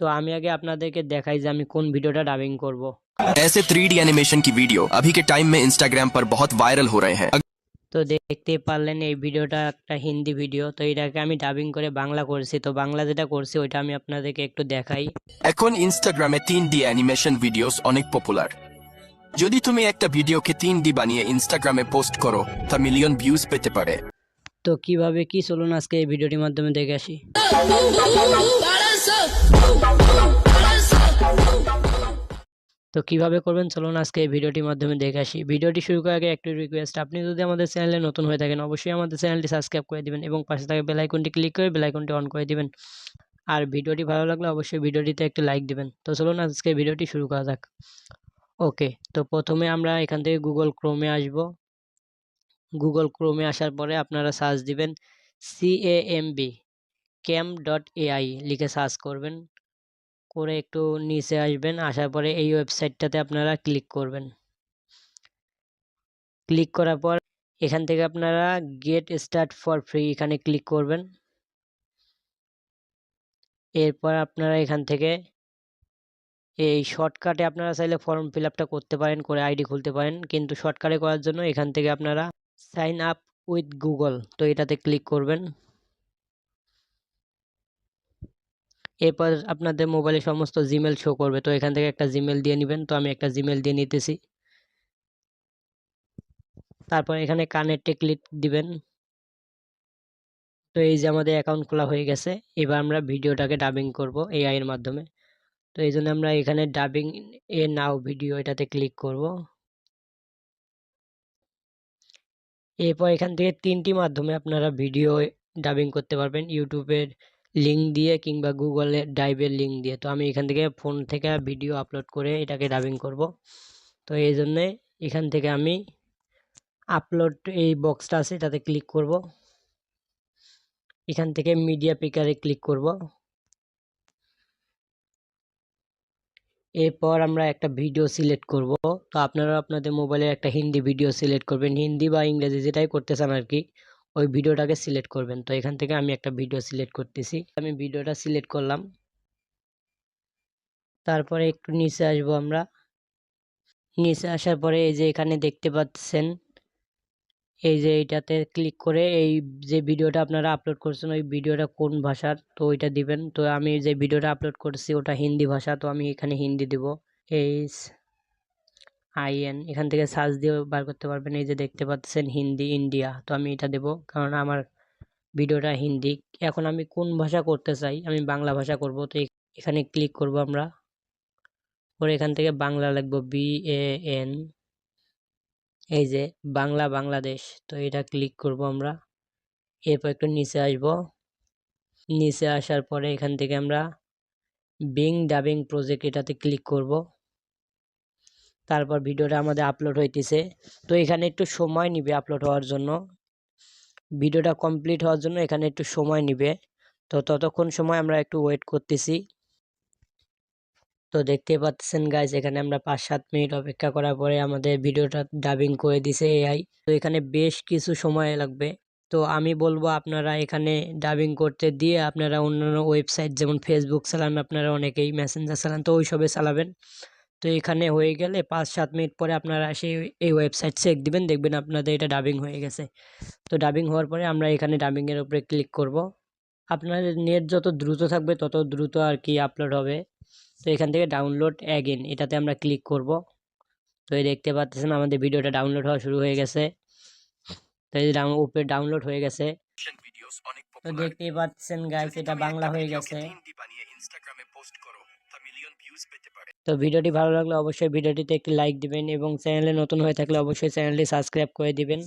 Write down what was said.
তো আমি আগে আপনাদেরকে দেখাই যে আমি কোন ভিডিওটা ডাবিং করব। ऐसे 3D एनिमेशन की वीडियो अभी के टाइम में इंस्टाग्राम पर बहुत वायरल हो रहे हैं। তো দেখতেই পারলেন এই ভিডিওটা একটা হিন্দি ভিডিও, তো এটাকে আমি ডাবিং করে বাংলা করছি। তো বাংলা যেটা করছি ওইটা আমি আপনাদেরকে একটু দেখাই। এখন ইনস্টাগ্রামে 3D অ্যানিমেশন ভিডিওস অনেক পপুলার। যদি তুমি একটা ভিডিওকে 3D বানিয়ে ইনস্টাগ্রামে পোস্ট করো তা মিলিয়ন ভিউজ পেতে পারে। তো কিভাবে কি চলুন আজকে এই ভিডিওটির মাধ্যমে দেখে আসি। তো কিভাবে করবেন চলুন আজকে এই ভিডিওটির মাধ্যমে দেখে আসি। ভিডিওটি শুরু করার আগে একটি রিকোয়েস্ট, আপনি যদি আমাদের চ্যানেলে নতুন হয়ে থাকেন অবশ্যই আমাদের চ্যানেলটি সাবস্ক্রাইব করে দিবেন এবং পাশে থাকা বেল আইকনটি ক্লিক করে বেল আইকনটি অন করে দিবেন। আর ভিডিওটি ভালো লাগলে অবশ্যই ভিডিওটিতে একটি লাইক দিবেন। তো চলুন আজকে ভিডিওটি শুরু করা যাক। ওকে, তো প্রথমে আমরা এখান থেকে গুগল ক্রোমে আসব। গুগল ক্রোমে আসার পরে আপনারা সার্চ দিবেন camp.ai লিখে সার্চ করবেন, করে একটু নিচে আসবেন। আসার পরে এই ওয়েবসাইটটাতে আপনারা ক্লিক করবেন। ক্লিক করার পর এখান থেকে আপনারা গেট স্টার্ট ফর ফ্রি এখানে ক্লিক করবেন। এরপর আপনারা এখান থেকে এই শর্টকাটে আপনারা চাইলে ফর্ম ফিল আপটা করতে পারেন, করে আইডি খুলতে পারেন, কিন্তু শর্টকাটে করার জন্য এখান থেকে আপনারা সাইন আপ উইথ গুগল, তো এটাতে ক্লিক করবেন। এরপর আপনাদের মোবাইলে সমস্ত জিমেল শো করবে, তো এখান থেকে একটা জিমেল দিয়ে নেবেন। তো আমি একটা জিমেল দিয়ে নিতেছি। তারপর এখানে কানেক্টে ক্লিক দিবেন। তো এই যে আমাদের অ্যাকাউন্ট খোলা হয়ে গেছে। এবার আমরা ভিডিওটাকে ডাবিং করব এআই এর মাধ্যমে। তো এই জন্য আমরা এখানে ডাবিং এ নাও ভিডিও এটাতে ক্লিক করব। এরপর এখান থেকে তিনটি মাধ্যমে আপনারা ভিডিও ডাবিং করতে পারবেন, ইউটিউবের লিঙ্ক দিয়ে কিংবা গুগলের ড্রাইভের লিঙ্ক দিয়ে। তো আমি এখান থেকে ফোন থেকে ভিডিও আপলোড করে এটাকে ডাবিং করব। তো এই জন্যে এখান থেকে আমি আপলোড এই বক্সটা আছে এটাতে ক্লিক করব। এখান থেকে মিডিয়া পিকারে ক্লিক করব। এরপর আমরা একটা ভিডিও সিলেক্ট করব। তো আপনারা আপনাদের মোবাইলে একটা হিন্দি ভিডিও সিলেক্ট করবেন, হিন্দি বা ইংরেজি যেটাই করতে চান আর কি, ওই ভিডিওটাকে সিলেক্ট করবেন। তো এখান থেকে আমি একটা ভিডিও সিলেক্ট করতেছি, আমি ভিডিওটা সিলেক্ট করলাম। তারপরে একটু নিচে আসবো আমরা। নিচে আসার পরে এই যে এখানে দেখতে পাচ্ছেন, এই যে এইটাতে ক্লিক করে এই যে ভিডিওটা আপনারা আপলোড করছেন ওই ভিডিওটা কোন ভাষার, তো ওইটা দিবেন। তো আমি যে ভিডিওটা আপলোড করছি ওটা হিন্দি ভাষা, তো আমি এখানে হিন্দি দিব। IN এখান থেকে সার্চ দিয়ে বার করতে পারবেন। এই যে দেখতে পাচ্ছেন হিন্দি ইন্ডিয়া, তো আমি এটা দেব কারণ আমার ভিডিওটা হিন্দি। এখন আমি কোন ভাষা করতে চাই, আমি বাংলা ভাষা করব। তো এখানে ক্লিক করব আমরা, পরে এখান থেকে বাংলা লিখব BAN, এই যে বাংলা বাংলাদেশ, তো এটা ক্লিক করব আমরা। এরপর একটু নিচে আসব। নিচে আসার পরে এখান থেকে আমরা বিং ডাবিং প্রজেক্ট এটাতে ক্লিক করব। তারপর ভিডিওটা আমাদের আপলোড হইতেছে। তো এখানে একটু সময় নিবে আপলোড হওয়ার জন্য, ভিডিওটা কমপ্লিট হওয়ার জন্য এখানে একটু সময় নিবে। তো ততক্ষণ সময় আমরা একটু ওয়েট করতেছি। তো দেখতে পাচ্ছেন গাইজ, এখানে আমরা 5-7 মিনিট অপেক্ষা করার পরে আমাদের ভিডিওটা ডাবিং করে দিছে এআই। তো এখানে বেশ কিছু সময় লাগবে। তো আমি বলবো আপনারা এখানে ডাবিং করতে দিয়ে আপনারা অন্যান্য ওয়েবসাইট যেমন ফেসবুক চালান, আপনারা অনেকেই মেসেঞ্জার চালান, তো ওইসবে চালাবেন। তো এখানে হয়ে গেলে 5-7 মিনিট পরে আপনারা সেই এই ওয়েবসাইট চেক দিবেন, দেখবেন আপনাদের এটা ডাবিং হয়ে গেছে। তো ডাবিং হওয়ার পরে আমরা এখানে ডাবিংয়ের উপরে ক্লিক করব। আপনার নেট যত দ্রুত থাকবে তত দ্রুত আর কি আপলোড হবে। তো এখান থেকে ডাউনলোড অ্যাগেন এটাতে আমরা ক্লিক করব। তো এই দেখতে পাচ্ছেন আমাদের ভিডিওটা ডাউনলোড হওয়া শুরু হয়ে গেছে। তো এই উপরে ডাউনলোড হয়ে গেছে। তো দেখতেই পাচ্ছেন গাইস এটা বাংলা হয়ে গেছে। তো ভিডিওটি ভালো লাগলে অবশ্যই ভিডিওটিতে একটি লাইক দিবেন এবং চ্যানেলে নতুন হয়ে থাকলে অবশ্যই চ্যানেলটি সাবস্ক্রাইব করে দিবেন।